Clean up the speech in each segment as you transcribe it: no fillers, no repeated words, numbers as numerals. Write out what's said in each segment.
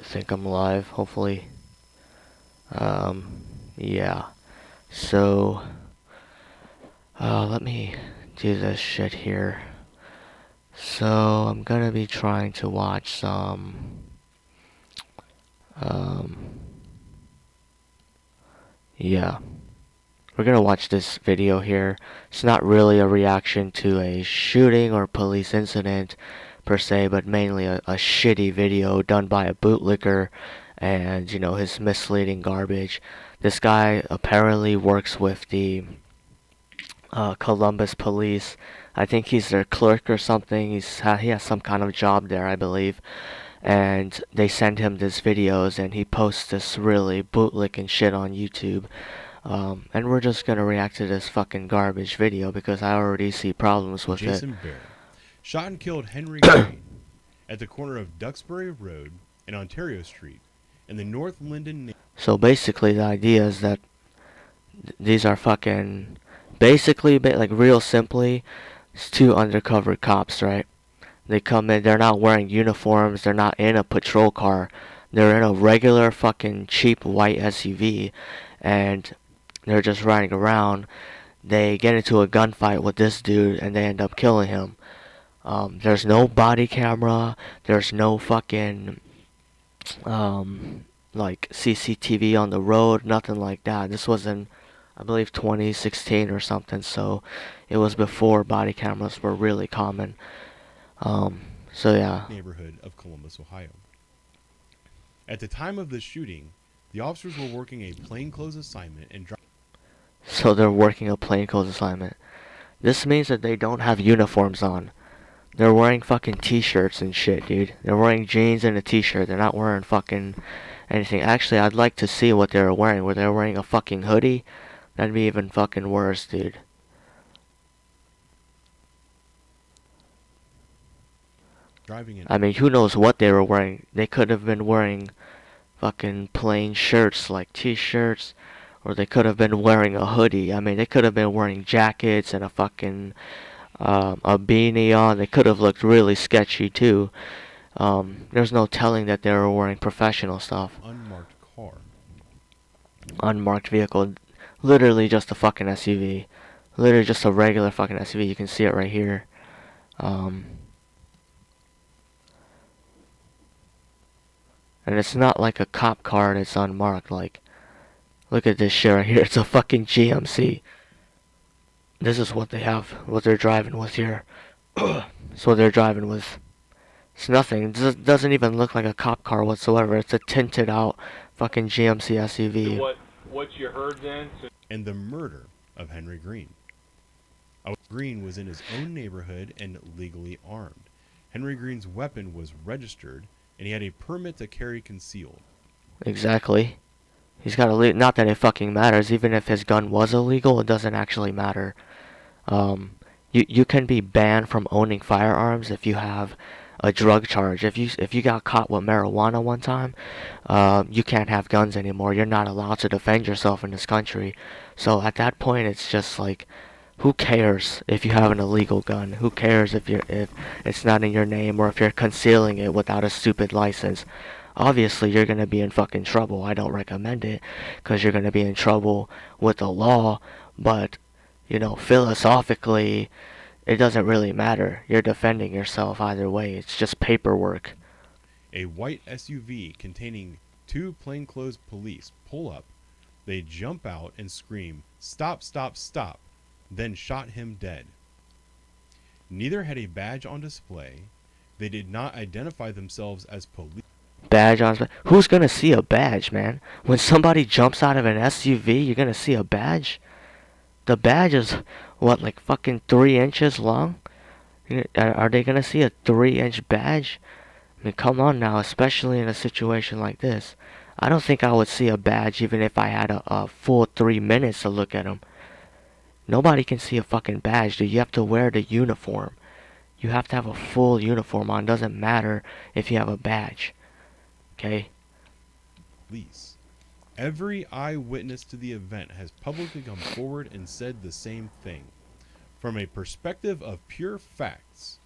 think I'm live, hopefully. Yeah. So, let me do this shit here. So, I'm gonna be trying to watch some, um, yeah. We're gonna watch this video here. It's not really a reaction to a shooting or police incident per se, but mainly a shitty video done by a bootlicker and, his misleading garbage. This guy apparently works with the Columbus police. I think he's their clerk or something. He has some kind of job there, I believe. And they send him these videos, and he posts this really bootlicking shit on YouTube. And we're just gonna react to this fucking garbage video because I already see problems with Jason it. Barrett shot and killed Henry Green at the corner of Duxbury Road and Ontario Street in the North Linden. So basically, the idea is that these are fucking, basically, like real simply, it's two undercover cops, right? They come in, they're not wearing uniforms, they're not in a patrol car, they're in a regular fucking cheap white SUV, and they're just riding around. They get into a gunfight with this dude, and they end up killing him. There's no body camera, there's no fucking, like CCTV on the road, nothing like that. This was in, I believe, 2016 or something, so it was before body cameras were really common. So yeah. Neighborhood of Columbus, Ohio. At the time of the shooting, the officers were working a plainclothes assignment and So they're working a plainclothes assignment. This means that they don't have uniforms on. They're wearing fucking t-shirts and shit, dude. They're wearing jeans and a t-shirt. They're not wearing fucking anything. Actually, I'd like to see what they were wearing. Were they wearing a fucking hoodie? That'd be even fucking worse, dude. driving in. I mean, who knows what they were wearing? They could have been wearing fucking plain shirts like t-shirts, or they could have been wearing a hoodie. I mean, they could have been wearing jackets and a fucking a beanie on. They could have looked really sketchy too. There's no telling that they were wearing professional stuff. Unmarked car. Unmarked vehicle, literally just a fucking SUV, literally just a regular fucking SUV. You can see it right here. And it's not like a cop car and it's unmarked. Like, look at this shit right here. It's a fucking GMC. This is what they have, what they're driving with here. It's what they're driving with. It's nothing. It doesn't even look like a cop car whatsoever. It's a tinted out fucking GMC SUV. What you heard then? And the murder of Henry Green. Green was in his own neighborhood and legally armed. Henry Green's weapon was registered, and he had a permit to carry concealed. Exactly. He's got a not that it fucking matters. Even if his gun was illegal, it doesn't actually matter. You can be banned from owning firearms if you have a drug charge. If you got caught with marijuana one time, you can't have guns anymore. You're not allowed to defend yourself in this country. So at that point, it's just like, who cares if you have an illegal gun? Who cares if it's not in your name, or if you're concealing it without a stupid license? Obviously, you're gonna be in fucking trouble. I don't recommend it, because you're gonna be in trouble with the law. But, philosophically, it doesn't really matter. You're defending yourself either way. It's just paperwork. A white SUV containing two plainclothes police pull up. They jump out and scream, "Stop, stop, stop," then shot him dead. Neither had a badge on display. They did not identify themselves as police. Badge on. Who's gonna see a badge, man? When somebody jumps out of an SUV, you're gonna see a badge? The badge is, what, like fucking 3 inches long? Are they gonna see a 3-inch badge? I mean, come on now, especially in a situation like this. I don't think I would see a badge even if I had a full 3 minutes to look at them. Nobody can see a fucking badge, dude. You have to wear the uniform. You have to have a full uniform on. Doesn't matter if you have a badge. Okay? Police. Every eyewitness to the event has publicly come forward and said the same thing. From a perspective of pure facts,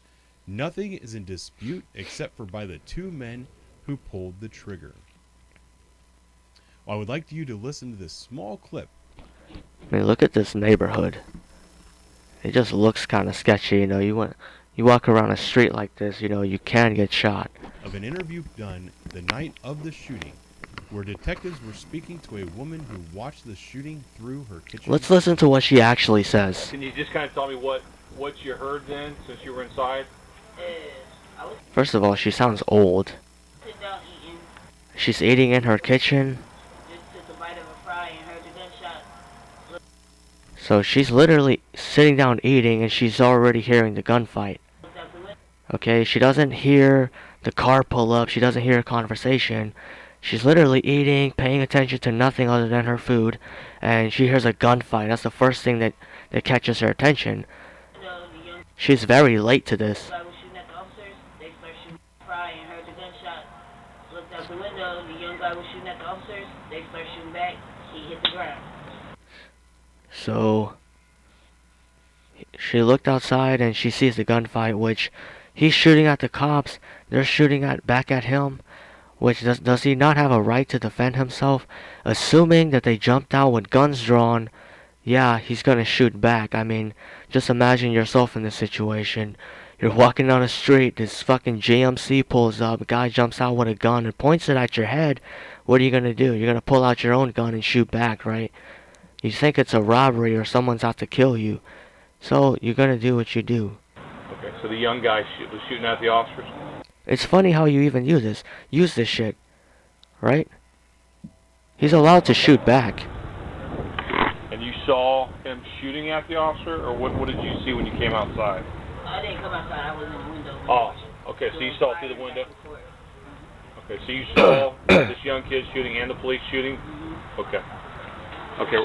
nothing is in dispute except for by the two men who pulled the trigger. I would like you to listen to this small clip I mean, look at this neighborhood. It just looks kind of sketchy, you know. You walk around a street like this, you know, you can get shot. of an interview done the night of the shooting, where detectives were speaking to a woman who watched the shooting through her kitchen. Let's listen to what she actually says. Can you just kind of tell me what you heard then, since you were inside? I was First of all, she sounds old. sitting down eating, She's eating in her kitchen. just took a bite of a fry and heard the gunshot. So she's literally sitting down eating and she's already hearing the gunfight. Looked out the window. Okay, she doesn't hear the car pull up. She doesn't hear a conversation. She's literally eating, paying attention to nothing other than her food. And she hears a gunfight. That's the first thing that catches her attention. The young She's very late to this. guy was shooting at the officers. They started shooting fry and heard the gunshot. Looked out the window. The young guy was shooting at the officers. They started shooting back. He hit the ground. So she looked outside and she sees the gunfight, which he's shooting at the cops. They're shooting back at him. Which does he not have a right to defend himself? Assuming that they jumped out with guns drawn, yeah, he's gonna shoot back. I mean, just imagine yourself in this situation. You're walking down the street, this fucking GMC pulls up, a guy jumps out with a gun and points it at your head. What are you gonna do? You're gonna pull out your own gun and shoot back, right? You think it's a robbery or someone's out to kill you. So you're gonna do what you do. Okay, so the young guy was shooting at the officers? It's funny how you even use this shit, right? He's allowed to shoot back. And you saw him shooting at the officer, or what did you see when you came outside? I didn't come outside. I was in the window. Oh, okay, so you saw it through the window? Okay, so you saw this young kid shooting and the police shooting? Okay. Okay,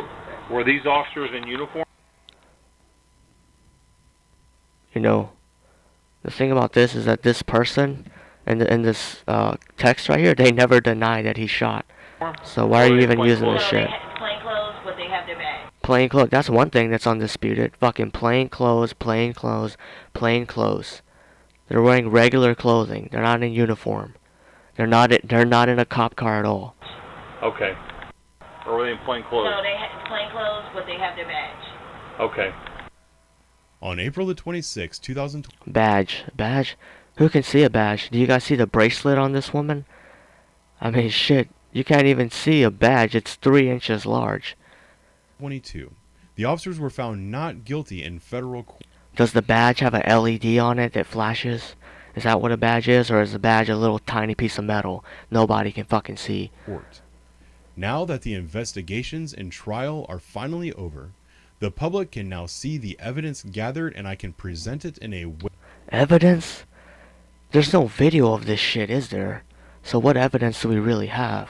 were these officers in uniform? You know, the thing about this is that this person in this text right here, they never deny that he shot. So why are you even using this shit? They had plain clothes, but they have their bag. Plain clothes. That's one thing that's undisputed. Fucking plain clothes, plain clothes, plain clothes. They're wearing regular clothing. They're not in uniform. They're not in a cop car at all. Okay. Or were they in plain clothes? No, they had plain clothes, but they have their badge. Okay. on April the 26th, 2020. Badge. Who can see a badge? Do you guys see the bracelet on this woman? I mean, shit. You can't even see a badge. It's 3 inches large. 22. The officers were found not guilty in federal court. Does the badge have a LED on it that flashes? Is that what a badge is? Or is the badge a little tiny piece of metal nobody can fucking see? Now that the investigations and trial are finally over, the public can now see the evidence gathered and I can present it in a way. Evidence? There's no video of this shit, is there? So what evidence do we really have?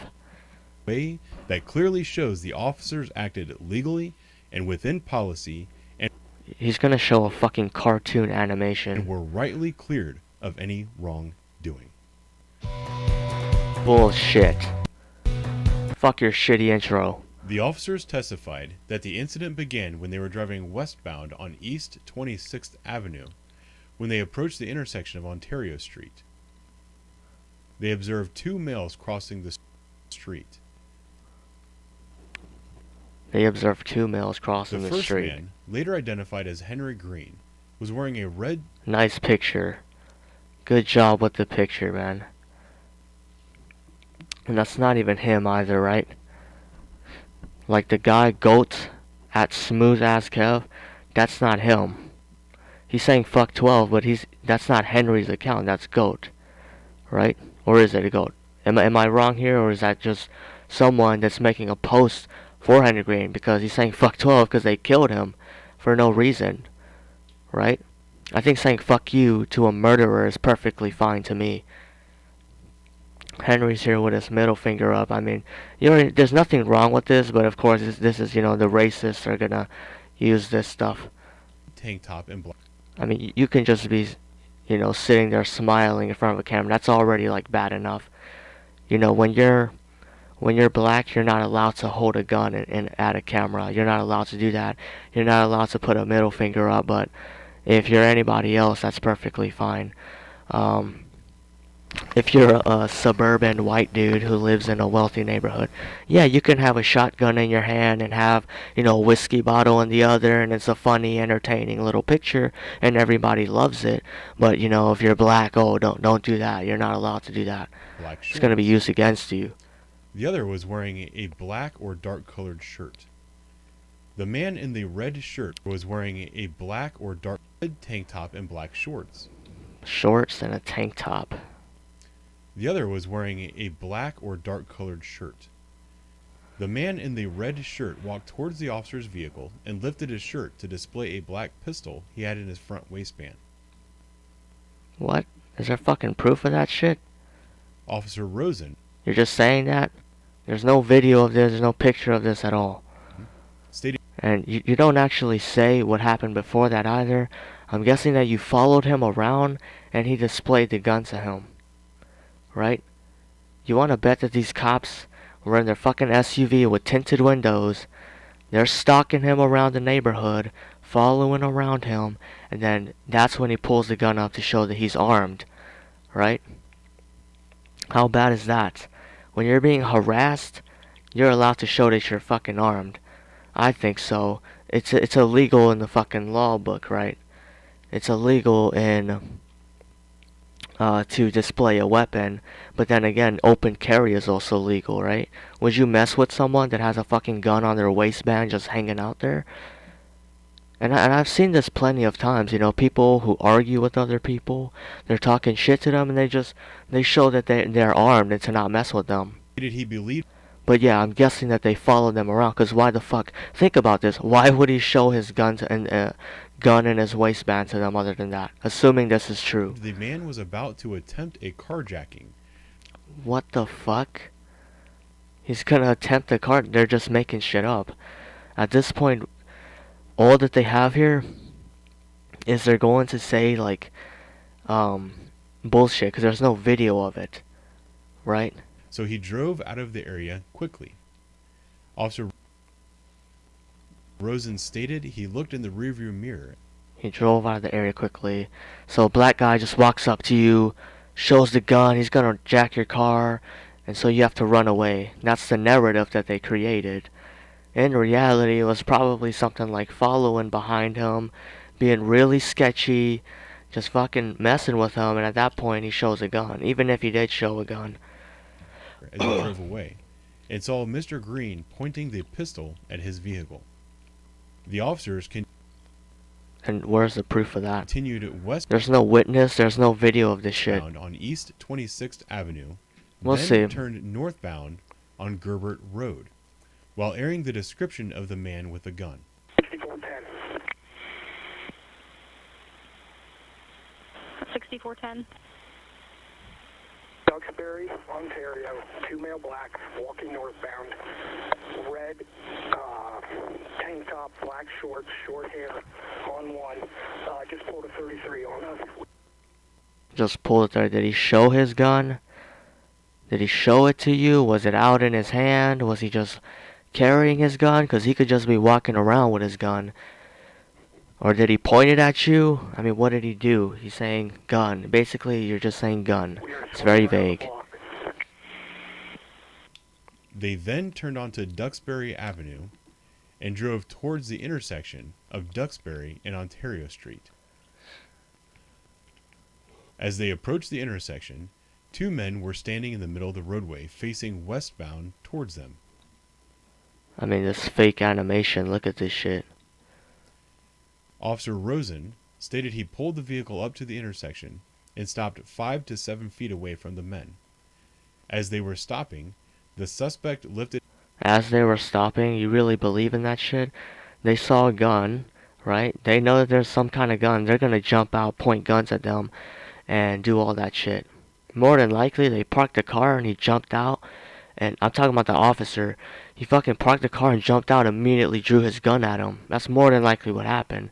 That clearly shows the officers acted legally and within policy and He's gonna show a fucking cartoon animation. were rightly cleared of any wrongdoing. Bullshit. Fuck your shitty intro. The officers testified that the incident began when they were driving westbound on East 26th Avenue when they approached the intersection of Ontario Street. They observed 2 males crossing the street. They observed 2 males The crossing the first street. man, later identified as Henry Green, was wearing a red Nice picture. Good job with the picture, man. And that's not even him either, right? Like the guy Goat at Smooth Ass Kev, that's not him. He's saying fuck 12, but that's not Henry's account, that's Goat. Right? Or is it a Goat? Am I wrong here, or is that just someone that's making a post for Henry Green because he's saying fuck 12 because they killed him for no reason? Right? I think saying fuck you to a murderer is perfectly fine to me. Henry's here with his middle finger up. I mean, there's nothing wrong with this, but of course this is, the racists are gonna use this stuff. tank top and black. I mean, you can just be, sitting there smiling in front of a camera. That's already like bad enough. When you're black, you're not allowed to hold a gun and at a camera. You're not allowed to do that. You're not allowed to put a middle finger up. But if you're anybody else, that's perfectly fine. if you're a suburban white dude who lives in a wealthy neighborhood, yeah, you can have a shotgun in your hand and have, a whiskey bottle in the other, and it's a funny, entertaining little picture, and everybody loves it. But if you're black, oh, don't do that. You're not allowed to do that. black It's gonna be shorts. used against you. The other was wearing a black or dark colored shirt. The man in the red shirt was wearing a black or dark red tank top and black shorts. Shorts and a tank top. The other was wearing a black or dark colored shirt. The man in the red shirt walked towards the officer's vehicle and lifted his shirt to display a black pistol he had in his front waistband. What? Is there fucking proof of that shit? Officer Rosen You're just saying that? There's no video of this, there's no picture of this at all. stated And you don't actually say what happened before that either. I'm guessing that you followed him around and he displayed the gun to him. Right? You want to bet that these cops were in their fucking SUV with tinted windows. They're stalking him around the neighborhood, following around him, and then that's when he pulls the gun up to show that he's armed. Right? How bad is that? When you're being harassed, you're allowed to show that you're fucking armed. I think so. It's illegal in the fucking law book, right? It's illegal in to display a weapon, but then again, open carry is also legal, right? Would you mess with someone that has a fucking gun on their waistband just hanging out there? And I've seen this plenty of times, people who argue with other people, they're talking shit to them, and they show that they're armed and to not mess with them. he believed But yeah, I'm guessing that they followed them around, because why the fuck? Think about this. Why would he show his gun in his waistband to them other than that? Assuming this is true. the man was about to attempt a carjacking. What the fuck? He's gonna attempt a car. They're just making shit up. At this point, all that they have here is they're going to say, like, bullshit, because there's no video of it. Right? So he drove out of the area quickly. Officer Rosen stated he looked in the rearview mirror. He drove out of the area quickly. So a black guy just walks up to you, shows the gun, he's gonna jack your car, and so you have to run away. That's the narrative that they created. In reality, it was probably something like following behind him, being really sketchy, just fucking messing with him, and at that point he shows a gun, even if he did show a gun. As he drove away, and saw Mr. Green pointing the pistol at his vehicle. The officers And where's the proof of that? continued westbound There's no witness, there's no video of this shit. on East 26th Avenue, We'll then see. turned northbound on Gerbert Road, while airing the description of the man with the gun. 6410. 6410. Duxbury, Ontario. 2 male blacks walking northbound. Red tank top, black shorts, short hair on one. Just pulled a 33 on us. Just pull it there. Did he show his gun? Did he show it to you? Was it out in his hand? Was he just carrying his gun? Because he could just be walking around with his gun. Or did he point it at you? I mean, what did he do? He's saying gun. Basically, you're just saying gun. It's very vague. They then turned onto Duxbury Avenue and drove towards the intersection of Duxbury and Ontario Street. As they approached the intersection, 2 men were standing in the middle of the roadway facing westbound towards them. I mean, this fake animation. Look at this shit. Officer Rosen stated he pulled the vehicle up to the intersection and stopped 5 to 7 feet away from the men. As they were stopping, the suspect lifted. As they were stopping, you really believe in that shit? They saw a gun, right? They know that there's some kind of gun. They're gonna jump out, point guns at them, and do all that shit. More than likely, they parked the car and he jumped out. And I'm talking about the officer. He fucking parked the car and jumped out, immediately drew his gun at him. That's more than likely what happened.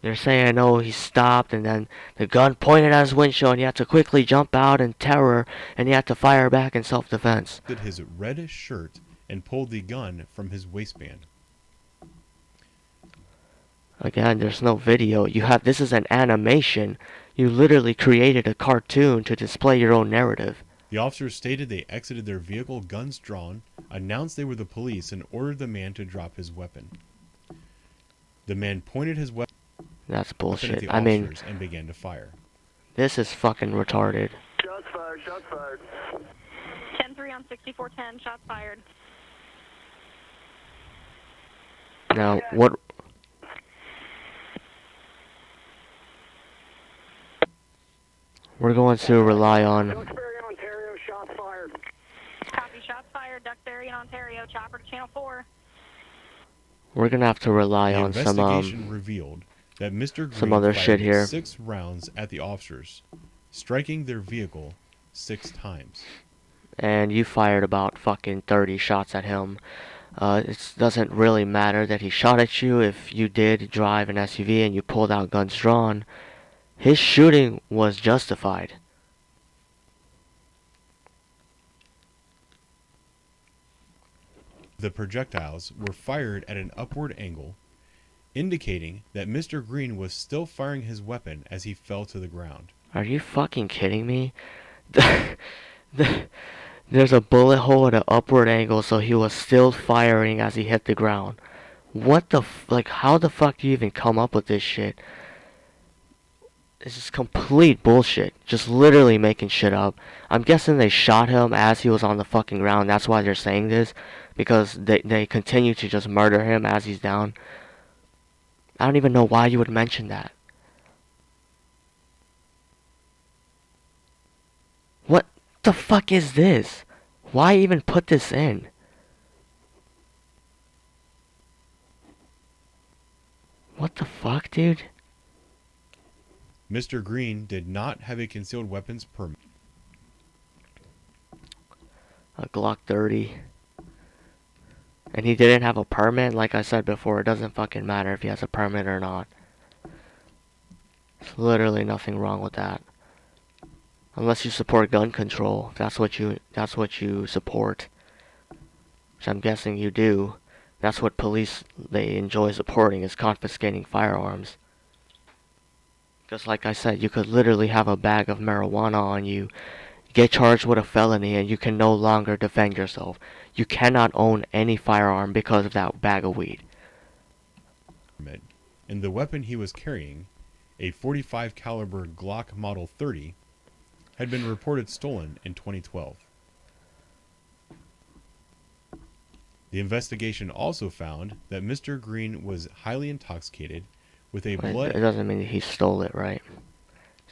They're saying, oh, he stopped, and then the gun pointed at his windshield, and he had to quickly jump out in terror, and he had to fire back in self-defense. His red shirt and pulled the gun from his waistband. Again, there's no video. This is an animation. You literally created a cartoon to display your own narrative. The officers stated they exited their vehicle, guns drawn, announced they were the police, and ordered the man to drop his weapon. The man pointed his weapon That's at bullshit. the I mean, officers and began to fire. this is fucking retarded. Shots fired, shots fired. 10-3 on 6410, shots fired. Now, what... We're going to rely on... Duxbury, Ontario, shots fired. Copy, shots fired. Duxbury in Ontario, chopper to channel 4. We're gonna have to rely The on some, investigation revealed that Mr. Green some other fired shit here. 6 rounds at the officers, striking their vehicle 6 times. and you fired about fucking 30 shots at him. It doesn't really matter that he shot at you if you did drive an SUV and you pulled out guns drawn. His shooting was justified. The projectiles were fired at an upward angle, indicating that Mr. Green was still firing his weapon as he fell to the ground. Are you fucking kidding me? There's a bullet hole at an upward angle, so he was still firing as he hit the ground. What the like, how the fuck do you even come up with this shit? This is complete bullshit. Just literally making shit up. I'm guessing they shot him as he was on the fucking ground. That's why they're saying this. Because they continue to just murder him as he's down. I don't even know why you would mention that. What the fuck is this? Why even put this in? What the fuck, dude? Mr. Green did not have a concealed weapons permit. A Glock 30. And he didn't have a permit? Like I said before, it doesn't fucking matter if he has a permit or not. There's literally nothing wrong with that. Unless you support gun control. That's what you support. Which I'm guessing you do. That's what police, they enjoy supporting, is confiscating firearms. Because like I said, you could literally have a bag of marijuana on you, get charged with a felony, and you can no longer defend yourself. You cannot own any firearm because of that bag of weed. And the weapon he was carrying, a .45 caliber Glock Model 30, had been reported stolen in 2012. The investigation also found that Mr. Green was highly intoxicated with a blood... It doesn't mean he stole it, right?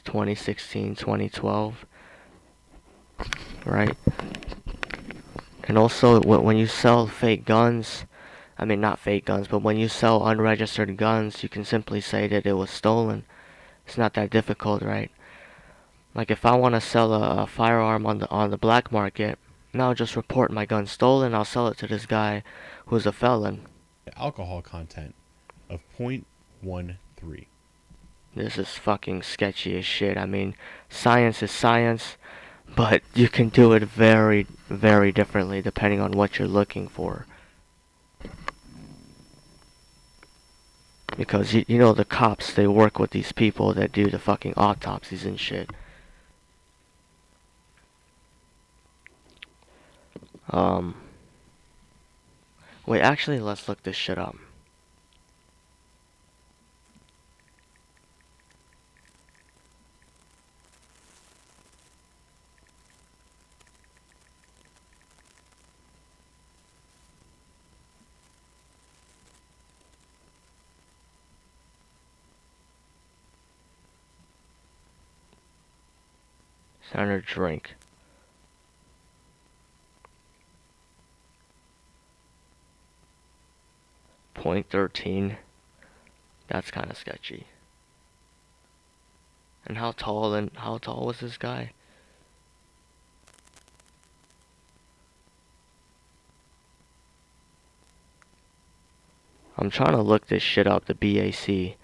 2016, 2012. Right? And also, when you sell fake guns, I mean not fake guns, but when you sell unregistered guns, you can simply say that it was stolen. It's not that difficult, right? Like if I want to sell a firearm on the black market, now just report my gun stolen, I'll sell it to this guy who's a felon. alcohol content of .13. This is fucking sketchy as shit. I mean, science is science, but you can do it very, very differently depending on what you're looking for. Because, you know, the cops, they work with these people that do the fucking autopsies and shit. Wait, actually, let's look this shit up. Standard drink. .13. That's kind of sketchy. And how tall was this guy? I'm trying to look this shit up, the BAC.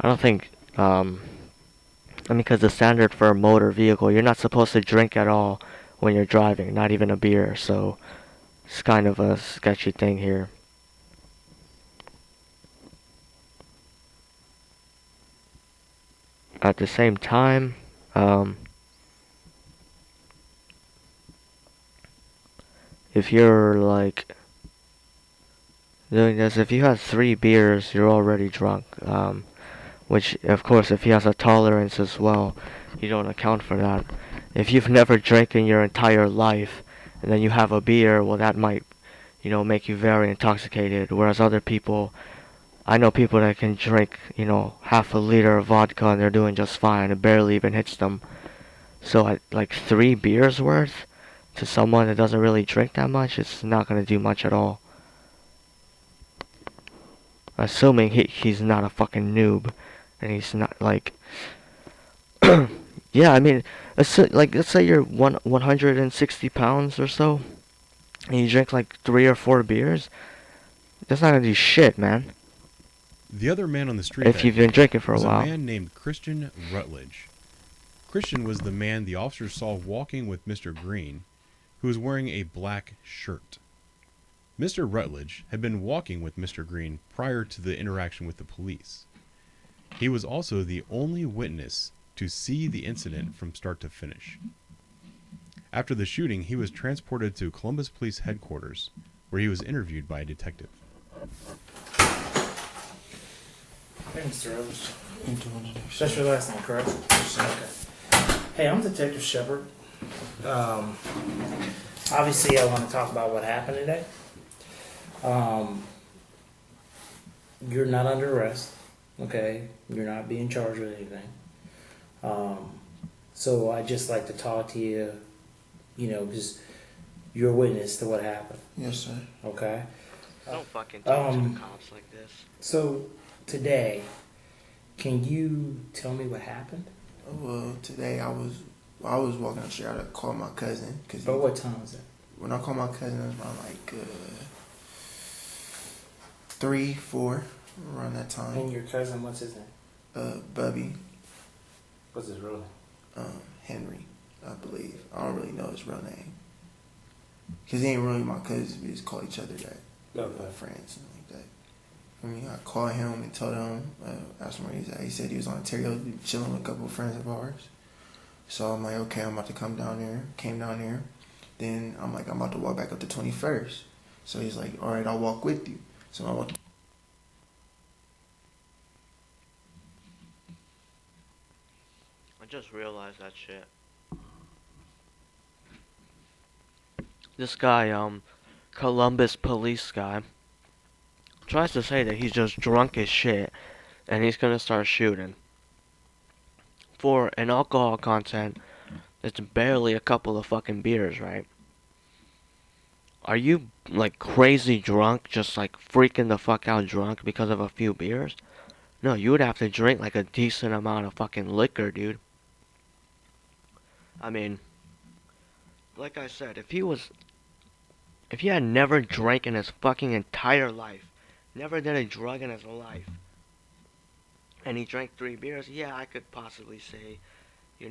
I don't think, I mean, because the standard for a motor vehicle, you're not supposed to drink at all when you're driving, not even a beer, so it's kind of a sketchy thing here. At the same time, if you're like doing this, if you have 3 beers, you're already drunk. Which, of course, if he has a tolerance as well, you don't account for that. If you've never drank in your entire life, and then you have a beer, well, that might, make you very intoxicated. Whereas other people, I know people that can drink, half a liter of vodka and they're doing just fine. It barely even hits them. So, like 3 beers worth to someone that doesn't really drink that much, it's not gonna do much at all. Assuming he's not a fucking noob, and he's not like, yeah. I mean, let's say you're 160 pounds or so, and you drink like 3 or 4 beers. That's not gonna do shit, man. The other man on the street If you've been drinking for a was while. a man named Christian Rutledge. Christian was the man the officers saw walking with Mr. Green, who was wearing a black shirt. Mr. Rutledge had been walking with Mr. Green prior to the interaction with the police. He was also the only witness to see the incident from start to finish. After the shooting, he was transported to Columbus Police Headquarters, where he was interviewed by a detective. Hey, Mr. Rutledge. That's your last name, correct? Okay. Hey, I'm Detective Shepard. Obviously, I want to talk about what happened today. You're not under arrest, okay? You're not being charged with anything. So I'd just like to talk to you, because you're a witness to what happened, Yes, sir. okay? Don't fucking talk to the cops like this. So today, can you tell me what happened? Well, today I was walking down the street. I called my cousin. But what time was it? When I called my cousin, it was around like 3, 4, around that time. And your cousin, what's his name? Bubby, What's his real name? Henry, I believe. I don't really know his real name. Cause he ain't really my cousin. We just call each other that. Okay. Friends and like that. I mean, I called him and told him, asked him where he's at. He said he was on Ontario chilling with a couple of friends of ours. So I'm like, okay, I'm about to come down there. Came down there. Then I'm like, I'm about to walk back up to 21st. So he's like, all right, I'll walk with you. So I walked. I just realized that shit. This guy, Columbus police guy, tries to say that he's just drunk as shit and he's gonna start shooting. For an alcohol content, it's barely a couple of fucking beers, right? Are you like crazy drunk, just like freaking the fuck out drunk because of a few beers? No, you would have to drink like a decent amount of fucking liquor, dude. I mean, like I said, if he had never drank in his fucking entire life, never did a drug in his life, and he drank 3 beers, yeah, I could possibly say, he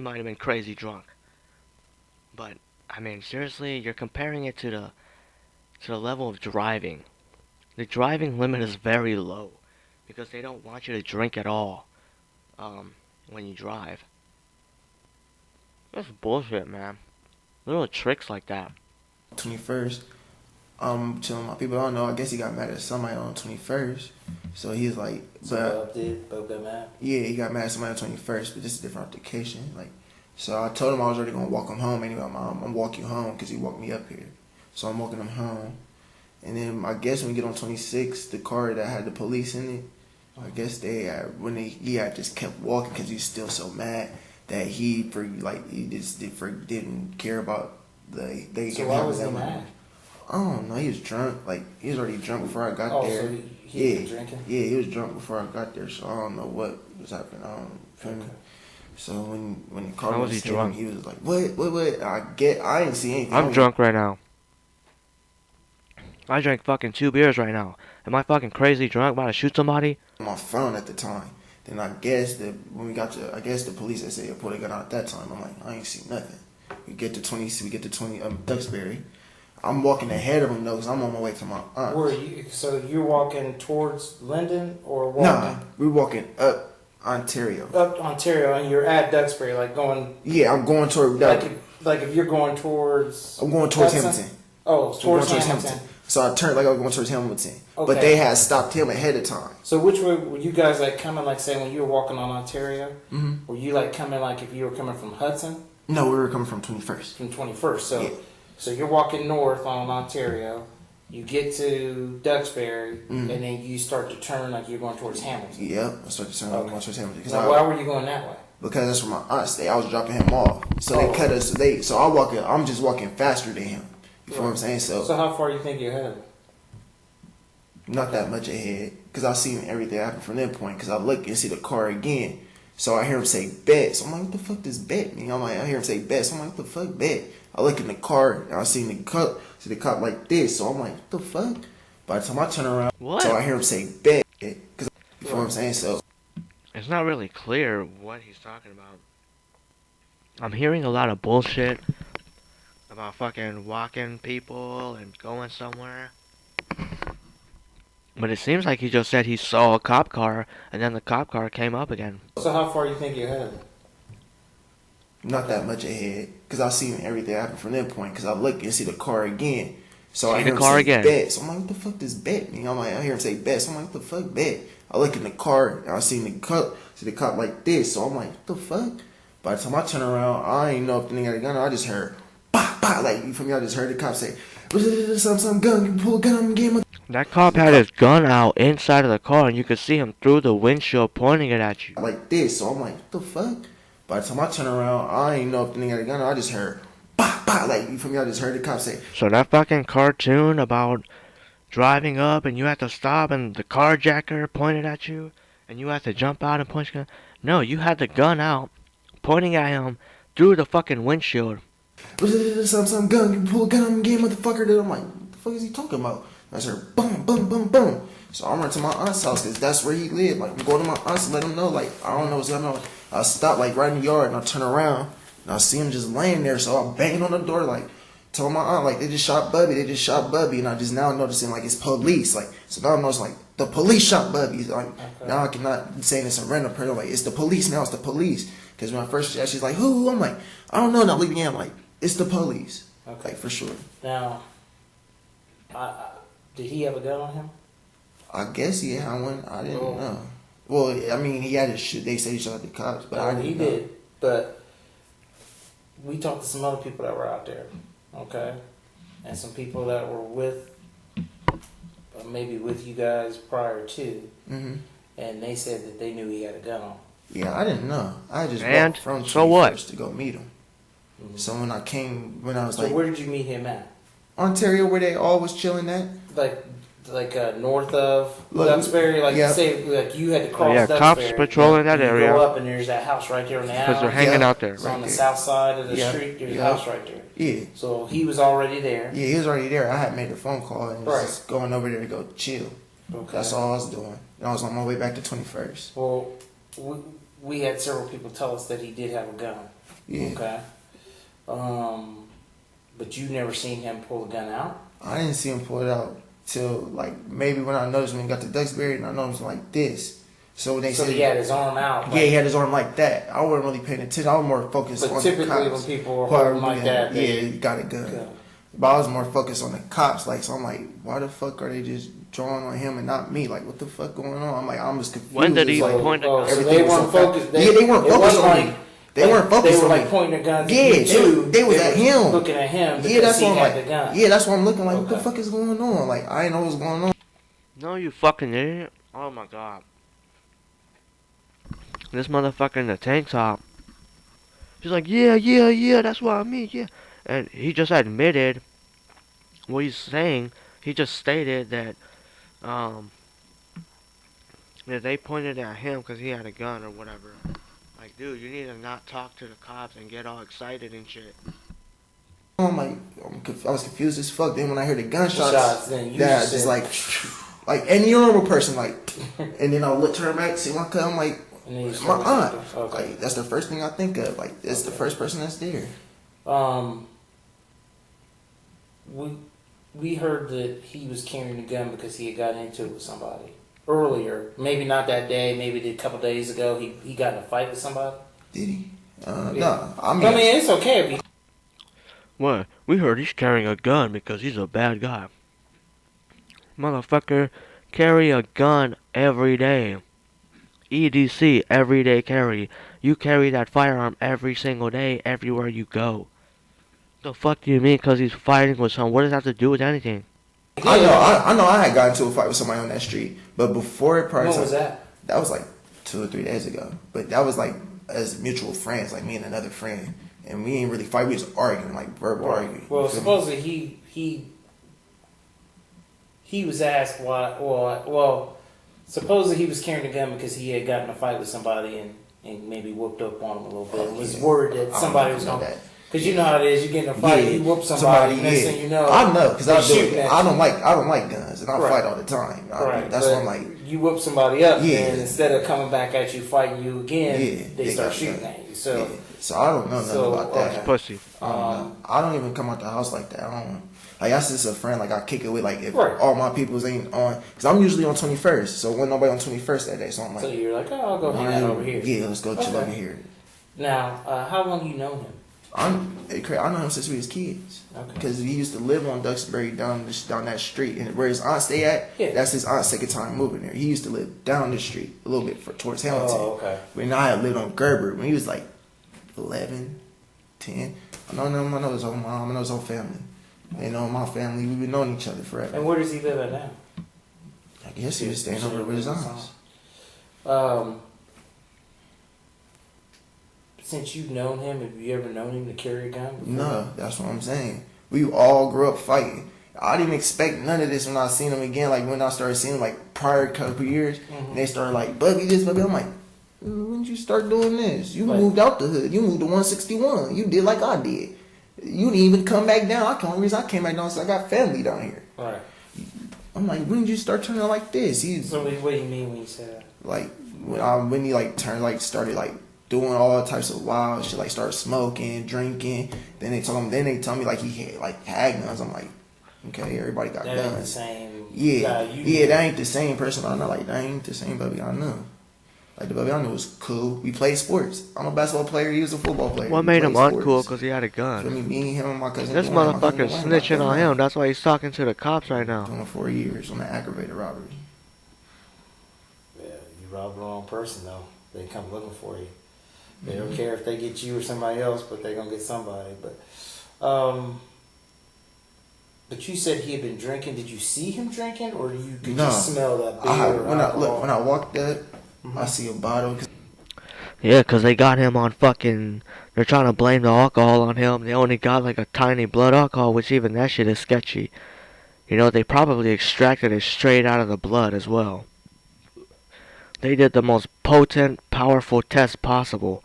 might have been crazy drunk. But, I mean, seriously, you're comparing it to the level of driving. The driving limit is very low, because they don't want you to drink at all, when you drive. That's bullshit, man. Little tricks like that. 21st. Chilling with my people. I don't know. I guess he got mad at somebody on 21st. So he was like, Bob got mad? Yeah, he got mad at somebody on 21st, but this is a different altercation. So I told him I was already gonna walk him home anyway. I'm gonna walk you home because he walked me up here. So I'm walking him home, and then I guess when we get on 26, the car that had the police in it, I guess he had just kept walking because he's still so mad that he didn't care about they. So why was he mad? I don't know. He was drunk. He was already drunk before I got there. So he was drinking? Yeah, he was drunk before I got there. So I don't know what was happening. Okay. So when the car How was he him, drunk? he was like, "What? I didn't see anything." I'm drunk right now. I drank fucking 2 beers right now. Am I fucking crazy drunk about to shoot somebody? On my phone at the time. Then I guess that when we got to, I guess the police they said pull a gun out at that time. I'm like, I ain't see nothing. We get to 20 Duxbury. I'm walking ahead of them though, cause I'm on my way to my aunt. Where you? So you're walking towards Linden or Nah, walking we're walking up Ontario. up Ontario, and you're at Duxbury, like going Yeah, I'm going toward. like if you're going towards. I'm going towards Hudson? Hamilton. Oh, So I'm towards going Hamilton. So I turned like I was going towards Hamilton, but Okay. they had stopped him ahead of time. So which way were you guys like coming? Like say when you were walking on Ontario, Mm-hmm. were you like coming like if you were coming from Hudson No, we were coming from 21st. from 21st? So Yeah. so you're walking north on Ontario. You get to Duxbury, Mhm. and then you start to turn like you're going towards Hamilton. Yep, I started turning Okay. going towards Hamilton Now, why were you going that way? because that's where my aunt stayed. I was dropping him off, so they Oh. cut us. So I'm just walking faster than him. You feel what I'm saying? So how far you think you're ahead of him? Not that much ahead, because I seen everything happen from that point. Because I look and see the car again, so I hear him say bet. So I'm like, what the fuck does bet mean? I hear him say bet. So I'm like, what the fuck bet? I look in the car and I see the cop like this. So I'm like, what the fuck? By the time I turn around, What? so I hear him say bet. Because you feel what I'm saying? So It's not really clear what he's talking about. I'm hearing a lot of bullshit about fucking walking people and going somewhere. But it seems like he just said he saw a cop car and then the cop car came up again. So how far you think you're ahead of him? not that much ahead, because I seen everything happen from that point. Because I look and see the car again. So I See hear the him car say again. bet. So I'm like, what the fuck does bet mean? I hear him say bet. So I'm like, what the fuck bet? I look in the car and I see the cop like this. So I'm like, what the fuck? By the time I turn around, I ain't know if the nigga had a gun. I just heard, bah, bah, like, you feel me? I just heard the cop say, some gun, you pull a gun on me, game of. That cop had his gun out inside of the car and you could see him through the windshield pointing it at you. Like this. So I'm like, what the fuck? By the time I turn around, I ain't know if the nigga had a gun. I just heard, bah, bah, like, you feel me? I just heard the cop say, So that fucking cartoon about driving up and you have to stop and the carjacker pointed at you and you have to jump out and punch gun. No, you had the gun out pointing at him through the fucking windshield. some gun, you pull a gun on me, game motherfucker. Then I'm like, what the fuck is he talking about? I heard boom, boom, boom, boom. So I'm running to my aunt's house because that's where he lived. Like, I'm going to my aunt's and let him know, like, I don't know what's going on. I stop, like, right in the yard and I turn around and I see him just laying there. So I'm banging on the door, like, telling my aunt, like, they just shot Bubby. And I just now noticing, like, it's police. Like, so now I'm noticing, like, the police shot Bubby. Like, now I cannot be saying it's a random person. Like, it's the police now, it's the police. Because when I first asked, she's like, who? I'm like, I don't know. Now leave me in. I'm like, it's the police. Okay. Like, for sure. Now, did he have a gun on him? I guess he had one. I didn't Oh. know. Well, I mean, he had his shit. They said he shot the cops, but I didn't he know. did. But we talked to some other people that were out there, okay, and some people that were with, maybe with you guys prior to, Hmm. and they said that they knew he had a gun on. Yeah, I didn't know. I just And walked from so what? 21st to go meet him. Mhm. So when I came, when I was So like where did you meet him at? Ontario, where they all was chilling at. Like north of Look, Duxbury, like yeah. say like you had to cross yeah, Duxbury. cops patrolling that you area. Go up and there's that house right there on the Because they're alley. hanging Yeah. out there. So on right the there. south side of the Yeah. street, there's Yeah. a house right there. Yeah, So he was already there. yeah, he was already there. I had made a phone call and was Right. just going over there to go chill. Okay. That's all I was doing. And I was on my way back to 21st. Well, we had several people tell us that he did have a gun. Yeah, Okay. But you never seen him pull the gun out. I didn't see him pull it out till like maybe when I noticed when he got to Duxbury, and I noticed like this. So when they So said he had his arm out. yeah, he had his arm like that. I wasn't really paying attention. I was more focused But on typically the when cops. people are Part holding like that, yeah, they he got a gun. go. But I was more focused on the cops. Like, so I'm like, why the fuck are they just drawing on him and not me? Like, what the fuck going on? I'm like, I'm just confused. When did It's he like, point the Oh, gun? so everything they was weren't so fast. focused. Yeah, they weren't it focused wasn't on like- me. They weren't focused They were on like me. pointing their guns. Yeah, at you too. they was at him. Looking at him. Yeah, Because that's he why I'm had like, the gun. yeah, that's why I'm looking like, what the Okay. fuck is going on? Like, I didn't know what was going on. No, you fucking idiot. Oh my god. This motherfucker in the tank top. He's like, yeah, that's what I mean, yeah. And he just admitted what he's saying. He just stated that, that they pointed at him because he had a gun or whatever. Like, dude, you need to not talk to the cops and get all excited and shit. I'm like, I was confused as fuck. Then when I heard the gunshots, Shots, then you that just just said- like any normal person, like, and then I look, turn back, see my cousin, I'm like, And then you my start aunt. looking. Okay. Like, that's the first thing I think of. Like, it's the first person that's there. We heard that he was carrying a gun because he had gotten into it with somebody earlier. Maybe not that day. Maybe a couple days ago. He got in a fight with somebody. Did he? Yeah. No, I I mean, it's okay if he. What? We heard he's carrying a gun because he's a bad guy. Motherfucker, carry a gun every day. EDC, everyday carry. You carry that firearm every single day, everywhere you go. The fuck do you mean because he's fighting with someone? What does that have to do with anything? I know I had gotten into a fight with somebody on that street, but before it, prior When to was that? that was like 2 or 3 days ago. But that was like as mutual friends, like me and another friend, and we ain't really fight. We just arguing, like verbal arguing. Well, You feel me? supposedly he was asked why. Well, supposedly he was carrying a gun because he had gotten in a fight with somebody and maybe whooped up on him a little bit. And was worried that somebody was going to. Because you know how it is, you get in a fight, you whoop somebody, next thing you know, I know, because I do shooting it. at I you. don't like guns, and I fight all the time. That's but why I'm like, you whoop somebody up, Yeah. and instead of coming back at you, fighting you again, Yeah, they they start got shooting shot. at you. So, yeah. So I don't know nothing So, about that. okay. Pussy. I don't even come out the house like that. I don't. Like that's just a friend. Like I kick it with like if Right. all my peoples ain't on, because I'm usually on 21st. So when nobody on 21st that day, so I'm like, so you're like, oh, I'll go hang out over here. Yeah, let's go chill Okay. over here. Now, how long you known him? I know him since we was kids. Okay. Because he used to live on Duxbury down that street, and where his aunt stay at, Yeah. that's his aunt's second time moving there. He used to live down the street a little bit towards Hamilton. Oh, okay. When I had lived on Gerber when he was like 11, 10. I know him. I know his whole mom. I know his whole family. They know my family. We've been knowing each other forever. And where does he live at now? I guess he was staying over there with his aunts. Since you've known him, have you ever known him to carry a gun before? No, that's what I'm saying. We all grew up fighting. I didn't expect none of this when I seen him again. Like when I started seeing him, like prior couple years, and they started like Bubby this, Bubby. I'm like, when did you start doing this? You Right. moved out the hood. You moved to 161. You did like I did. You didn't even come back down. The only reason I came back down is I got family down here. Right. I'm like, when did you start turning like this? He's So what do you mean when you say that? like when he like turned like started like doing all types of wild shit, like started smoking, drinking. Then they told me like he had like had guns. I'm like, okay, everybody got That ain't the guns. same. Yeah, guy you knew. yeah, that ain't the same person I know. Like that ain't the same Bubby I know. Like the Bubby I knew was cool. We played sports. I'm a basketball player. He was a football player. What We made him played uncool? sports. Because he had a Feel gun. me, him, and my cousin. This Dwayne. My cousin motherfucker's Dwayne got snitching on guns. him. That's why he's talking to the cops right now. Doing 4 years on an aggravated robbery. Yeah, you robbed the wrong person though. They come looking for you. They don't care if they get you or somebody else, but they're gonna get somebody. But you said he had been drinking. Did you see him drinking, or you could No. just smell that beer? When I walked up, I see a bottle. Yeah, 'cause they got him on fucking... They're trying to blame the alcohol on him. They only got like a tiny blood alcohol, which even that shit is sketchy. You know, they probably extracted it straight out of the blood as well. They did the most potent, powerful test possible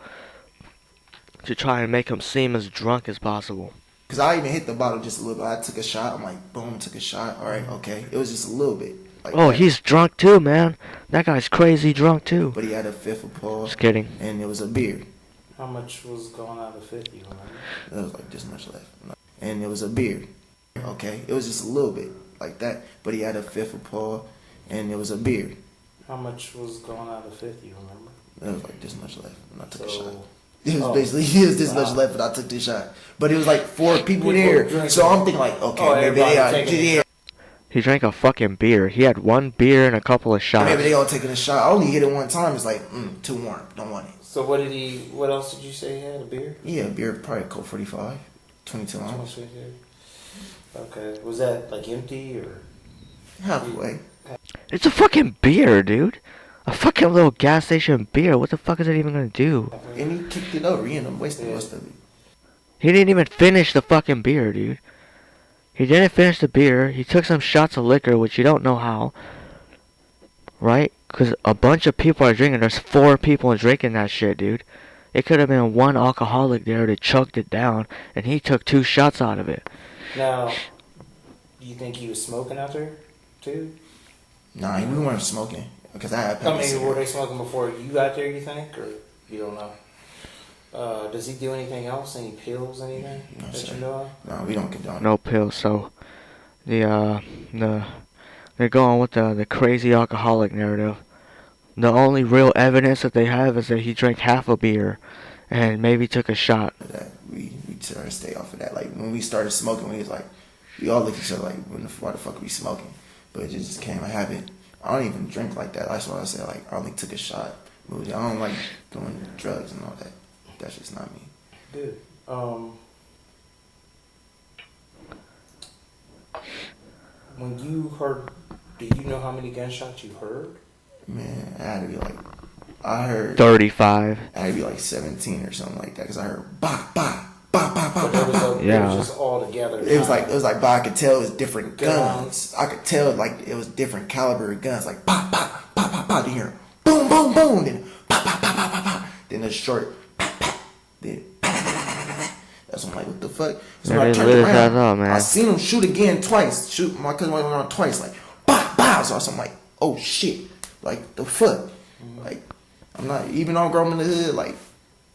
to try and make him seem as drunk as possible. Because I even hit the bottle just a little bit. I took a shot. I'm like, boom, took a shot. All right, okay. It was just a little bit. Like Oh, that. he's drunk too, man. That guy's crazy drunk too. But he had a fifth of Paul. Just kidding. And it was a beer. How much was going out of 50? Remember? There was like this much left. And it was a beer. Okay. It was just a little bit like that. But he had a fifth of Paul. And it was a beer. How much was going out of 50? Remember? There was like this much left. And I took a So- shot. It was basically this much left, but I took this shot. But it was like 4 people there. drinking. So I'm thinking like, okay, Oh, maybe everybody they are. taking it. Yeah, He drank a fucking beer. He had one beer and a couple of shots. maybe they all taking a shot. I only hit it one time. It's like, too warm. Don't want it. So what else did you say he had? A beer? Yeah, beer, probably Colt 45, 22 ounce. Okay. Was that like empty or? Halfway. It's a fucking beer, dude. A fucking little gas station beer. What the fuck is it even gonna do? And he kicked it over. He ended up wasting most of it. He didn't even finish the fucking beer, dude. He didn't finish the beer. He took some shots of liquor, which you don't know how. Right? Because a bunch of people are drinking. There's 4 people drinking that shit, dude. It could have been one alcoholic there that choked it down, and he took 2 shots out of it. Now, do you think he was smoking out there too? Nah, we weren't smoking because I had. I mean, were they smoking before you got there? You think, or you don't know? Does he do anything else? Any pills? Anything No, that sir. you know of? No, we don't condone. No pills. So they're going with the crazy alcoholic narrative. The only real evidence that they have is that he drank half a beer and maybe took a shot. That we try to stay off of that. Like when we started smoking, we was like, we all looked at each other like, why the fuck are we smoking? But it just became a habit. I don't even drink like that. That's why I said like I only took a shot. I don't like doing drugs and all that. That's just not me. Good. When you heard, do you know how many gunshots you heard? Man, I had to be like, I heard 35. I had to be like 17 or something like that because I heard bah bah bah bah bah But bah it was, bah. it Yeah. was just all together. It was like, but I could tell it was different Guns. guns. I could tell like it was different caliber of guns. Like bah bah bah bah bah. Then you hear boom boom boom. Then bah bah bah bah bah bah. Then a short bah bah. Then bah bah bah bah bah bah. That's when I'm like, what the fuck? So Yeah, when I they turned lit his around, ass up, man. I seen him shoot again twice. Shoot my cousin went around twice. Like bah bah. So I'm like, oh shit. Like the fuck. Like I'm not even though I'm growing in the hood. Like.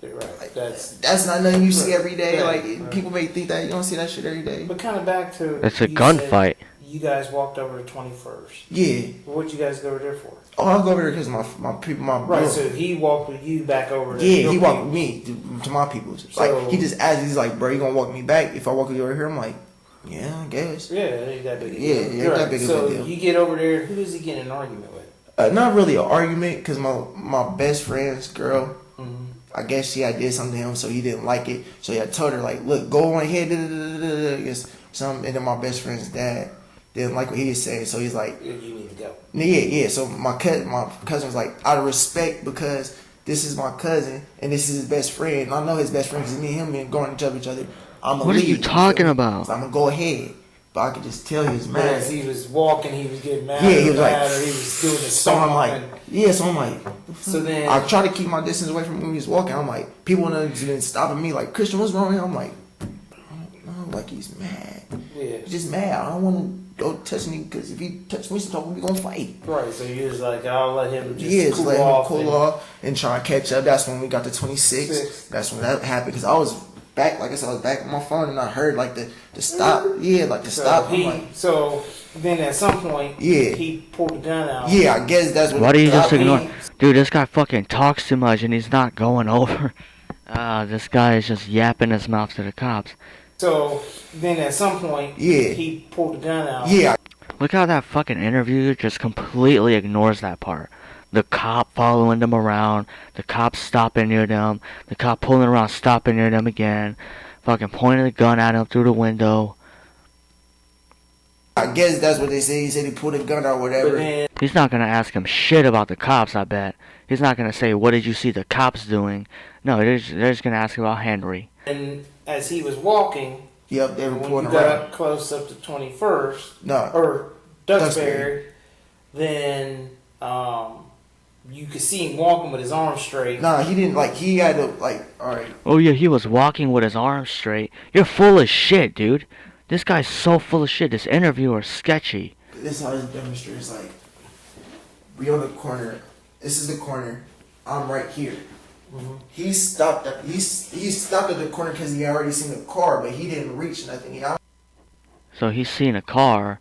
Right. That's not nothing you see every day. Right, Like right. people may think that you don't see that shit every day. But kind of back to. It's a you gunfight. said You guys walked over to 21st. Yeah. What'd you guys go over there for? Oh, I'll go over there because my people, my Right. bro. So he walked with you back over. To Yeah, your he walked people. with me to my people. So- Like he just asked, he's like, bro, you gonna walk me back if I walk you over here? I'm like, yeah, I guess. Yeah, it ain't that big. A Yeah, deal. it ain't You're that right. big of a So deal. you get over there. Who does he get in an argument with? Not really an argument because my best friend's girl. Mm-hmm. I guess she had did something to him, so he didn't like it. So I told her like, look, go on ahead. Some, and then my best friend's dad didn't like what he was saying, so he's like, You need to go. yeah. So my cousin was like, out of respect because this is my cousin and this is his best friend. And I know his best friend because me and him been going to each other. I'm What are you talking about? So I'm gonna go ahead, but I could just tell he was But mad. as he was walking, he was getting mad. Yeah, he was like, mad, or he was doing the So I'm like, song. yeah. So I'm like, So then, I try to keep my distance away from him when he was walking. I'm like, people have been stopping me like, Christian, what's wrong with him? I'm like, I don't know, like he's mad. yeah, He's just mad. I don't want to go touching him because if he touch me, sometime we gonna fight. right. So you was like, I'll let him just Yeah, cool let him off. cool and- off and try to catch up. That's when we got to 26. Six. That's when that happened because I was back, like I said, I was back on my phone and I heard like the stop. Yeah, like the So stop. I'm he, like, so then at some point, Yeah. he pulled the gun out. yeah, I guess that's what. Why do you just I- ignore? Dude, this guy fucking talks too much and he's not going over. This guy is just yapping his mouth to the cops. So then at some point, Yeah. he pulled the gun out. Yeah, Look how that fucking interviewer just completely ignores that part. The cop following them around, the cop stopping near them, the cop pulling around, stopping near them again, fucking pointing the gun at him through the window. I guess that's what they say. He said he pulled a gun out, or But whatever. then, He's not gonna ask him shit about the cops, I bet. He's not gonna say, what did you see the cops doing? No, they're just gonna ask about Henry. and as he was walking, Yep, they were when pulling you got around. up close up to 21st No, or Duxbury. Duxbury, then you could see him walking with his arms straight. nah, he didn't like. He had to like. All right, Oh yeah, he was walking with his arms straight. You're full of shit, dude. This guy's so full of shit. This interviewer's sketchy. this is how this demonstrates. Like, we on the corner. This is the corner. I'm right here. Mhm. He stopped at he stopped at the corner because he already seen the car, but he didn't reach nothing. I So he's seen a car,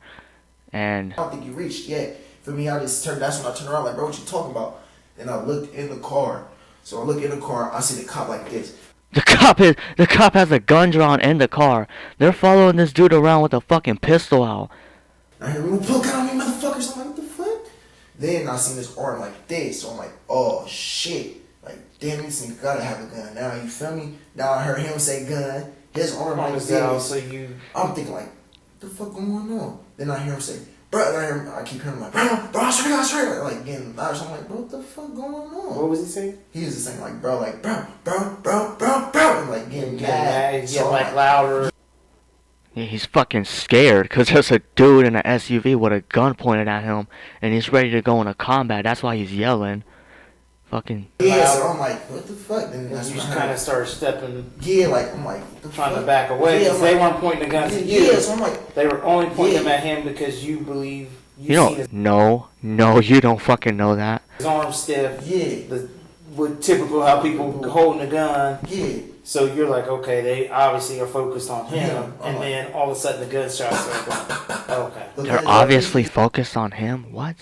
and don't think he reached yet. For me, I just turned. That's when I turned around, like, bro, what you talking about? And I looked in the car. So I look in the car. I see the cop like this. the cop has a gun drawn in the car. They're following this dude around with a fucking pistol out. I hear him pull gun on me, motherfuckers. I'm like, what the fuck? Then I seen this arm like this. So I'm like, oh shit. Like, damn, this nigga gotta have a gun now. You feel me? Now I heard him say gun. His arm like Arms out, this. so you. I'm thinking like, what the fuck going on? Then I hear him say, bro. And I keep hearing him like, bro, I swear. Like getting louder. So I'm like, bro, what the fuck going on? What was he saying? He was just saying like, bro, and like getting Yeah, mad. he's So getting I'm like louder. Yeah, he's fucking scared because there's a dude in an SUV with a gun pointed at him, and he's ready to go into combat. That's why he's yelling. Fucking. Yeah, so I'm like, what the fuck? Then And that's you when just I kind of heard, start stepping, yeah, like, I'm like, what the trying fuck? to back away. Yeah, 'Cause I'm they like, weren't pointing the guns at you. yeah, so I'm like, They were only pointing Yeah. them at him because you believe You seen don't. No, you don't fucking know that. his arm stiff. yeah, With typical how people holding a gun. yeah. So you're like, okay, they obviously are focused on him, Yeah, and I'm then all of a sudden the gunshots are going. Okay. But They're then- obviously focused on him. What?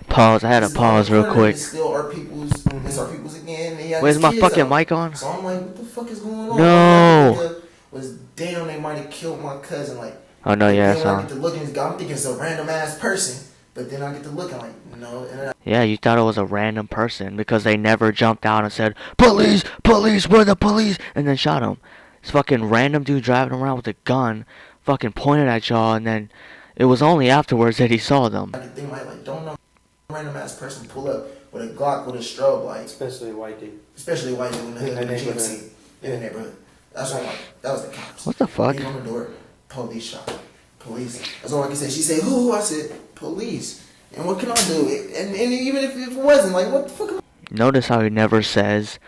Pause. I had to It's pause real not- quick. It's still our people's. It's our people's again. And he had Where's his my kids fucking out. mic on? So I'm like, what the fuck is going on? No. All I could think of was damn, they might have killed my cousin. Like, Oh no, yeah, then it's when I on. get to looking, I'm thinking it's a random ass person. But then I get to looking like, no. And then Yeah, you thought it was a random person because they never jumped out and said, "Police, police, we're the police," and then shot him. This fucking random dude driving around with a gun, fucking pointed at y'all, and then it was only afterwards that he saw them. I could think like, don't know, random ass person pull up with a Glock with a strobe light, Especially a white dude. especially white dude in the hood, In the in the neighborhood. GMC, in the neighborhood. That's all. Like, that was the cops. What the fuck? Came on the door, police shot, police. That's all I can say. She said, "Who?" I said, "Police." And what can I do? And even if it wasn't, like, what the fuck? Notice how he never says,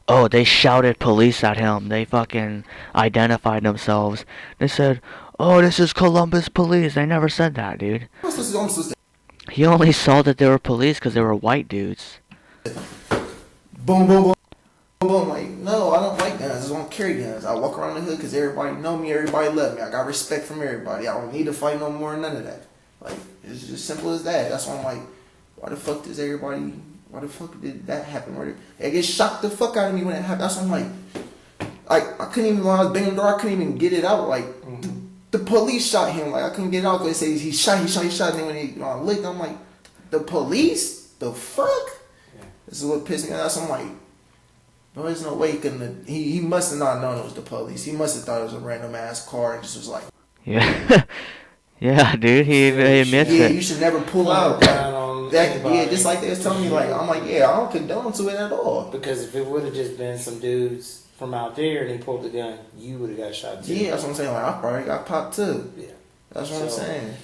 "Oh, they shouted police at him. They fucking identified themselves." They said, "Oh, this is Columbus police." They never said that, dude. I'm supposed to He only saw that they were police because they were white dudes. boom, boom, boom, boom, boom. Like, no, I don't like guns. I just don't carry guns. I walk around the hood because everybody know me. Everybody love me. I got respect from everybody. I don't need to fight no more. None of that. Like, it's just simple as that. That's why I'm like, why the fuck does everybody? Why the fuck did that happen? Where they get shocked the fuck out of me when it happened. That's why I'm like I couldn't even when I was banging the door. I couldn't even get it out. Like the police shot him. Like I couldn't get it out because they say he shot. And then when I looked, I'm like, the police? The fuck? Yeah. This is what pissed me off. So I'm like, no, there's no way he couldn't. He must have not known it was the police. He must have thought it was a random ass car and just was like, Yeah. Yeah, dude, he admits yeah, it. you should never pull out. Down on That, anybody. yeah, just like they was telling me, like, I'm like, yeah, I don't condone to it at all. Because if it would have just been some dudes from out there and he pulled the gun, you would have got shot too. Yeah, that's what I'm saying. Like, I probably got popped too. Yeah. That's what I'm So, saying.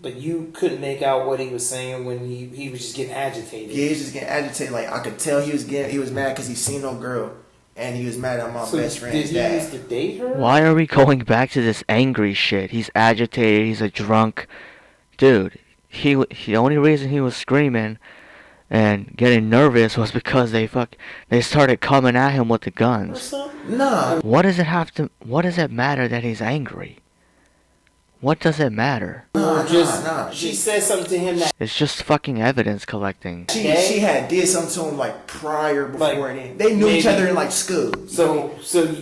But you couldn't make out what he was saying when he was just getting agitated. Yeah, he was just getting agitated. Like, I could tell he was mad because he seen no girl. And he was mad at my So best friend's did he dad. used to date her? Why are we going back to this angry shit? He's agitated. He's a drunk. Dude, the only reason he was screaming and getting nervous was because they started coming at him with the Or guns. something? Nah. What does it matter that he's angry? What does it matter? Nah, Just nah. she said something to him that It's just fucking evidence collecting. She had did something to him like prior before Like, then. They knew each maybe- other in like school. so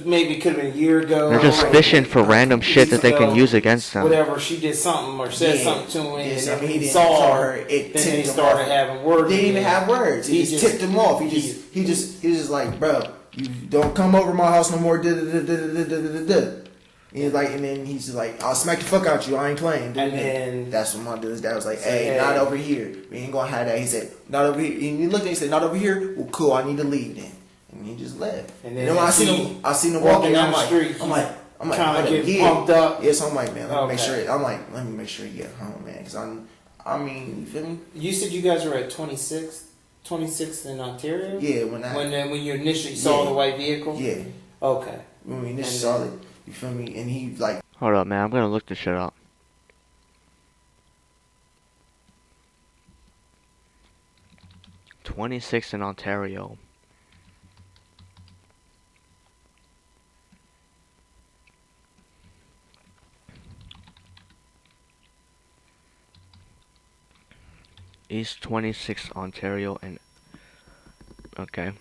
maybe it could have been a year ago. They're just or fishing for random shit that they can ago, use against them. Whatever, she did something or said Yeah. something to him, Yeah, and so then he he didn't saw tell her. her, it Then tipped they him started off. having words. They didn't even again. have words. He just tipped him off. He just like, bro, you don't come over my house no more. He's like, and then he's just like, I'll smack the fuck out you. I ain't playing. And then that's when my dude's dad was like, Say, hey, hey. not over here. We ain't gonna have that. He said, not over here. And he looked at me and said, not over here. Well, cool. I need to leave then. And he just left. And And then then when I seen him walking, down I'm the like, street, I'm like, trying hold to up, get pumped up. Yeah, so I'm like, man, let me make Okay. sure. I'm like, let me make sure you get home, man, because I mean, you feel me? You said you guys were at 26th in Ontario. Yeah, When you initially saw Yeah. the white vehicle. yeah, Okay. when we initially And saw then- it, you feel me? And he like, Hold up, man. I'm gonna look this shit up. '26 in Ontario. East 26 Ontario and okay.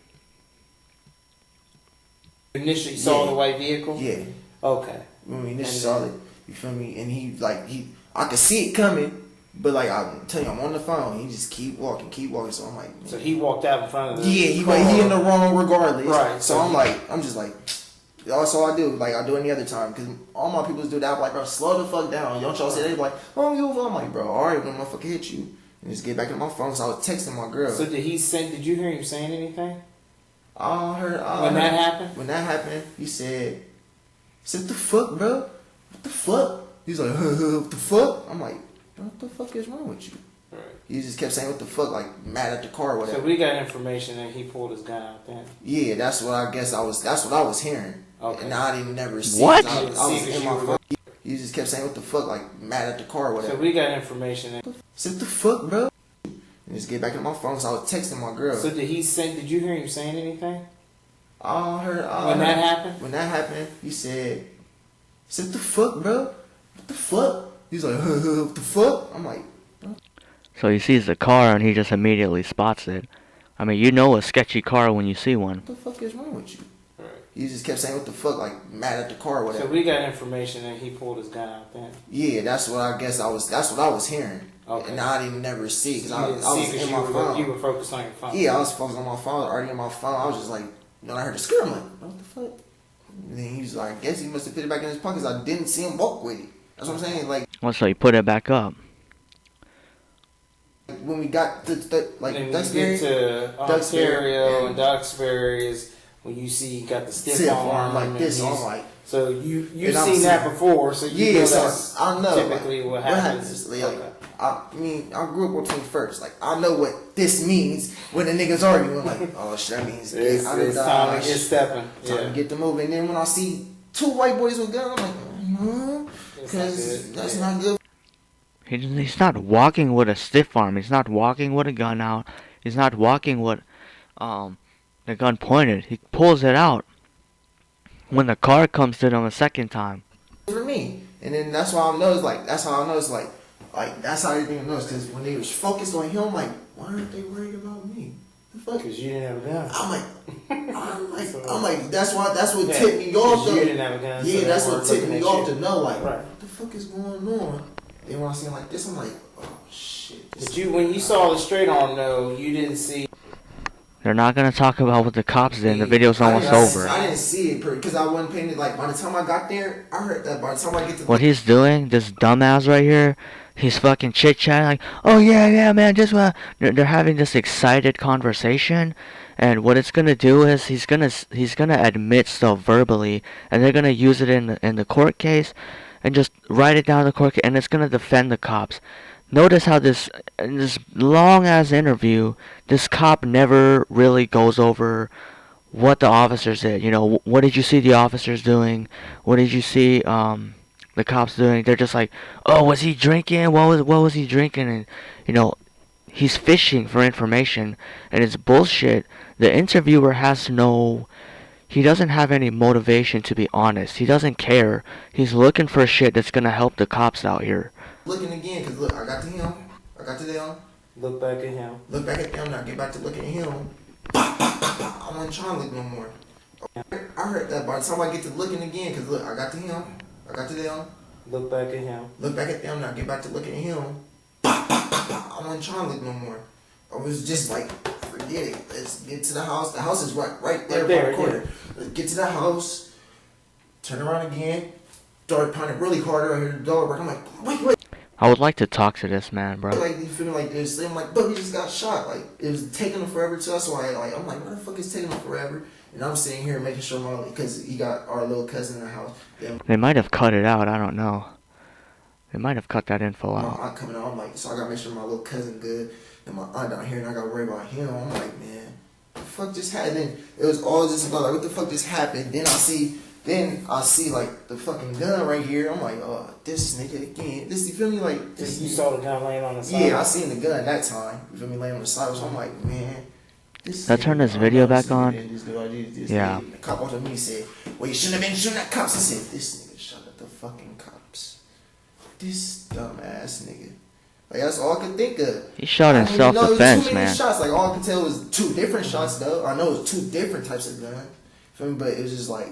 Initially saw Yeah. the white vehicle. yeah, Okay. when we initially And saw then- it, you feel me? And he like I could see it coming, But like I'm telling you, I'm on the phone. He just keep walking. So I'm like, man. So he walked out in front of the he car. in the wrong regardless. Right. So I'm just like, that's all I do. Like I do any other time because all my people do that. I'm like, bro, slow the fuck down. Don't y'all say they like, oh, I'm like, bro, all right, when motherfucker hit you, and just get back in my phone. So I was texting my girl. So did you hear him saying anything? I heard when that happened. When that happened, he said, "What the fuck, bro? What the fuck?" He's like, "What the fuck?" I'm like, "What the fuck is wrong with you?" Right. He just kept saying, "What the fuck?" Like mad at the car or whatever. So we got information that he pulled his gun out then. Yeah, that's what I guess That's what I was hearing. Okay. And I didn't never see. What? I was in my phone. He just kept saying, "What the fuck?" Like mad at the car or whatever. So we got information that. What the fuck, bro? And just get back in my phone. So I was texting my girl. So did you hear him saying anything? I heard when that happened. When that happened, he said, "What the fuck, bro? What the fuck?" He's like, "What the fuck?" I'm like, bro. So he sees the car and he just immediately spots it. I mean, you know a sketchy car when you see one. What the fuck is wrong with you? Right. He just kept saying, "What the fuck?" Like mad at the car or whatever. So we got information that he pulled his gun out then. Yeah, that's what I guess that's what I was hearing. Okay. And I didn't never see because I was in my phone. phone. You were focused on your phone. Yeah, I was focused on my phone, already on my phone. I was just like, when I heard the scream, I'm like, what the fuck? And then he was like, I guess he must have put it back in his pockets. I didn't see him walk with it. That's what I'm saying. Like, Well, so he put it back up. when we got to Duxbury, to Ontario and Duxbury is when you see he got the stiff arm like this. I'm like, so you've seen that before, so you know that's I know typically like, what happens. Like, okay. I mean, I grew up on 21st. Like, I know what this means when the niggas arguing. Like, oh shit, that means it's time to get stepping. Time to get them moving. And then when I see two white boys with guns, I'm like, because that's not good. He's not walking with a stiff arm. He's not walking with a gun out. He's not walking with the gun pointed. He pulls it out when the car comes to them a second time. For me, and then that's why I know. That's how I know. It's like that's how everything knows. Because when they was focused on him, like, why aren't they worried about me? Because you didn't have a gun. I'm like, that's what tipped me off. You didn't have a gun. Yeah, so that's what tipped me off to know, like, right. what the fuck is going on? And when I see him like this, I'm like, oh shit. But when you saw the straight arm, though, you didn't see. They're not gonna talk about what the cops did. The video's almost over. I didn't see it because I wasn't paying it. Like by the time I got there, I heard that. By the time I get to what he's doing, this dumbass right here, he's fucking chit chatting like, oh yeah, man, just they're having this excited conversation, and what it's gonna do is he's gonna admit stuff verbally, and they're gonna use it in the court case, and just write it down in the court case, and it's gonna defend the cops. Notice how in this long ass interview, this cop never really goes over what the officers did. You know, what did you see the officers doing? What did you see the cops doing? They're just like, oh, was he drinking? What was he drinking? And you know, he's fishing for information, and it's bullshit. The interviewer he doesn't have any motivation to be honest. He doesn't care. He's looking for shit that's gonna help the cops out here. Looking again, because look, I got to him. I got to them. Look back at him. Look back at them. Now get back to looking at him. I wasn't trying to look no more. I heard that by the time I get to looking again, because look, I got to him. I got to them. Look back at him. Look back at them. Now get back to looking at him. I wasn't trying to look no more. I was just like, forget it. Let's get to the house. The house is right there by the corner. Let's get to the house. Turn around again. Start pounding really hard. I hear the dog bark. I'm like, wait. I would like to talk to this man, bro. Like, you feel me? Like, I'm like, bro, he just got shot. Like, it was taking him forever to us. So I'm like, why the fuck is taking him forever? And I'm sitting here making sure because he got our little cousin in the house. They might have cut it out. I don't know. They might have cut that info out. I'm coming out. I'm like, so I gotta make sure my little cousin good. And my aunt down here, and I gotta worry about him. I'm like, man, what the fuck just happened? And it was all just about like, what the fuck just happened? Then I see like the fucking gun right here. I'm like, oh, this nigga again. You feel me? Like this. You saw the gun laying on the side. Yeah, I seen the gun that time. You feel me? Laying on the side. So I'm like, man. Let's turn this video back on. Yeah. The cop walked up to me and said, well, you shouldn't have been shooting at cops. I said, this nigga shot at the fucking cops. This dumbass nigga. Like, that's all I could think of. He shot in self-defense, man. Shots. Like, all I could tell was 2 different shots, though. I know it was 2 different types of gun. Feel me? But it was just like,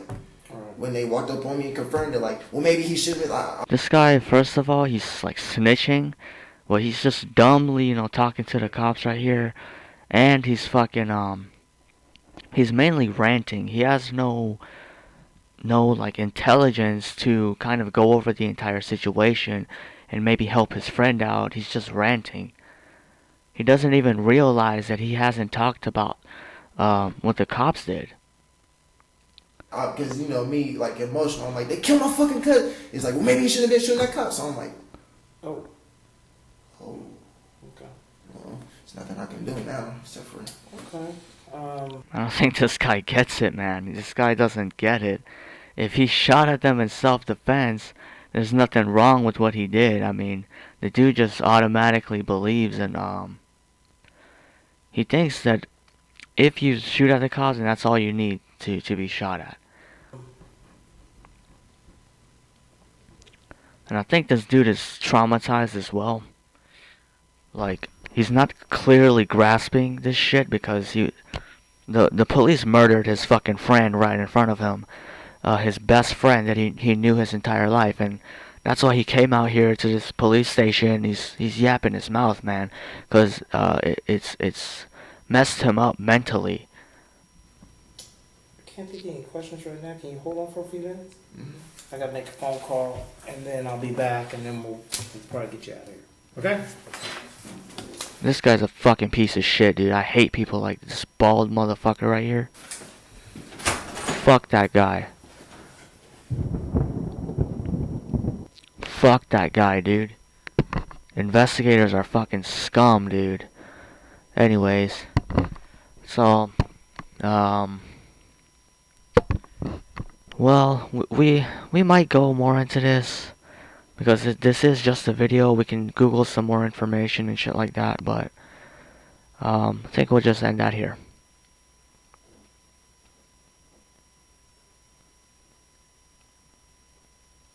when they walked up on me and confirmed it, like, well, maybe he should have been like... This guy, first of all, he's like snitching Well, he's just dumbly, you know, talking to the cops right here, and he's fucking he's mainly ranting. He has no like intelligence to kind of go over the entire situation and maybe help his friend out. He's just ranting. He doesn't even realize that he hasn't talked about what the cops did. Because, you know, me, like, emotional. I'm like, they killed my fucking cousin. It's like, well, maybe you shouldn't have been shooting that cop. So I'm like, oh, okay. Well, there's nothing I can do now except for... Okay. I don't think this guy gets it, man. This guy doesn't get it. If he shot at them in self-defense, there's nothing wrong with what he did. I mean, the dude just automatically believes in, he thinks that if you shoot at the cops, and that's all you need to be shot at. And I think this dude is traumatized as well. Like, he's not clearly grasping this shit because the police murdered his fucking friend right in front of him. His best friend that he knew his entire life, and that's why he came out here to this police station. He's yapping his mouth, man, because it's messed him up mentally. I can't take any questions right now. Can you hold on for a few minutes? I gotta make a phone call, and then I'll be back, and then we'll probably get you out of here. Okay? This guy's a fucking piece of shit, dude. I hate people like this bald motherfucker right here. Fuck that guy. Fuck that guy, dude. Investigators are fucking scum, dude. Anyways, so, well, we might go more into this because this is just a video. We can Google some more information and shit like that, but I think we'll just end that here.